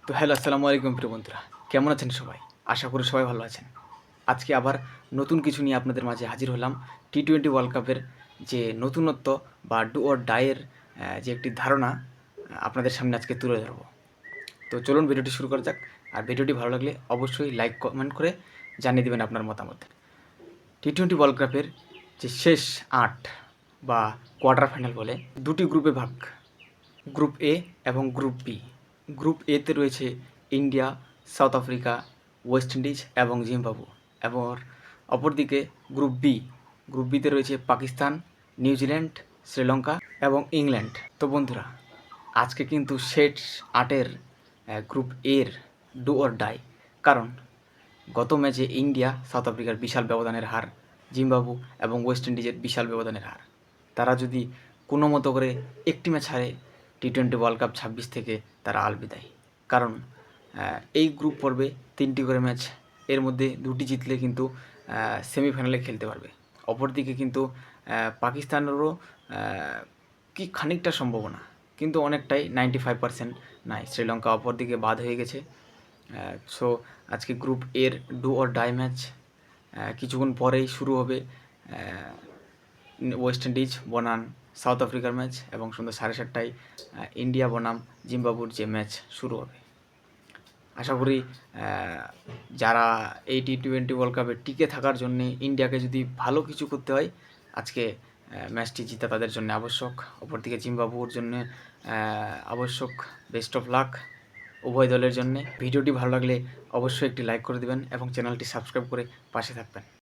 তো হ্যালো, আসসালামু আলাইকুম প্রিয় বন্ধুরা। কেমন আছেন সবাই? আশা করি সবাই ভালো আছেন। আজকে আবার নতুন কিছু নিয়ে আপনাদের মাঝে হাজির হলাম। টি-20 ওয়ার্ল্ড কাপের যে নতুনত্ব বা ডু অর ডাই এর যে একটি ধারণা আপনাদের সামনে আজকে তুলে ধরব। তো চলুন ভিডিওটি শুরু করা যাক। আর ভিডিওটি ভালো লাগলে অবশ্যই লাইক, কমেন্ট করে জানিয়ে দিবেন আপনার মতামত। টি-20 ওয়ার্ল্ড কাপের যে শেষ ৮ বা কোয়ার্টার ফাইনাল বলে ২টি গ্রুপে ভাগ। গ্রুপ এ এবং গ্রুপ বি। গ্রুপ এতে রয়েছে India, south Africa, West Indies এবং জিম্বাবু। এবং অপরদিকে গ্রুপ বি। গ্রুপ বিতে রয়েছে পাকিস্তান, নিউজিল্যান্ড, শ্রীলঙ্কা এবং ইংল্যান্ড। তো বন্ধুরা, আজকে কিন্তু শেষ ৮-এর গ্রুপ এর ডু অর ডাই। কারণ গত ম্যাচে ইন্ডিয়া সাউথ আফ্রিকার বিশাল ব্যবধানের হার, জিম্বাবু এবং ওয়েস্ট ইন্ডিজের বিশাল ব্যবধানের হার। তারা যদি কোনো মতো করে একটি ম্যাচ হারে, টি-20 ওয়ার্ল্ড কাপ ২৬ থেকে তারা আলবিদায়। কারণ এই গ্রুপ পর্বে ৩টি করে ম্যাচ, এর মধ্যে ২টি জিতলে কিন্তু সেমিফাইনালে খেলতে পারবে। অপরদিকে কিন্তু পাকিস্তানেরও কি খানিকটা সম্ভাবনা, কিন্তু অনেকটাই 95% নাই। শ্রীলঙ্কা অপরদিকে বাদ হয়ে গেছে। সো আজকে গ্রুপ এর ডু অর ডাই ম্যাচ কিছুক্ষণ পরেই শুরু হবে। ওয়েস্ট ইন্ডিজ বনাম সাউথ আফ্রিকার ম্যাচ এবং সন্ধ্যা 7:30টায় ইন্ডিয়া বনাম জিম্বাবুর যে ম্যাচ শুরু হবে। আশা করি যারা এই টি-20 ওয়ার্ল্ড কাপে টিকে থাকার জন্যে ইন্ডিয়াকে যদি ভালো কিছু করতে হয়, আজকে ম্যাচটি জিতা তাদের জন্য আবশ্যক। অপরদিকে জিম্বাবুর জন্যে আবশ্যক। বেস্ট অফ লাক উভয় দলের জন্যে। ভিডিওটি ভালো লাগলে অবশ্যই একটি লাইক করে দেবেন এবং চ্যানেলটি সাবস্ক্রাইব করে পাশে থাকবেন।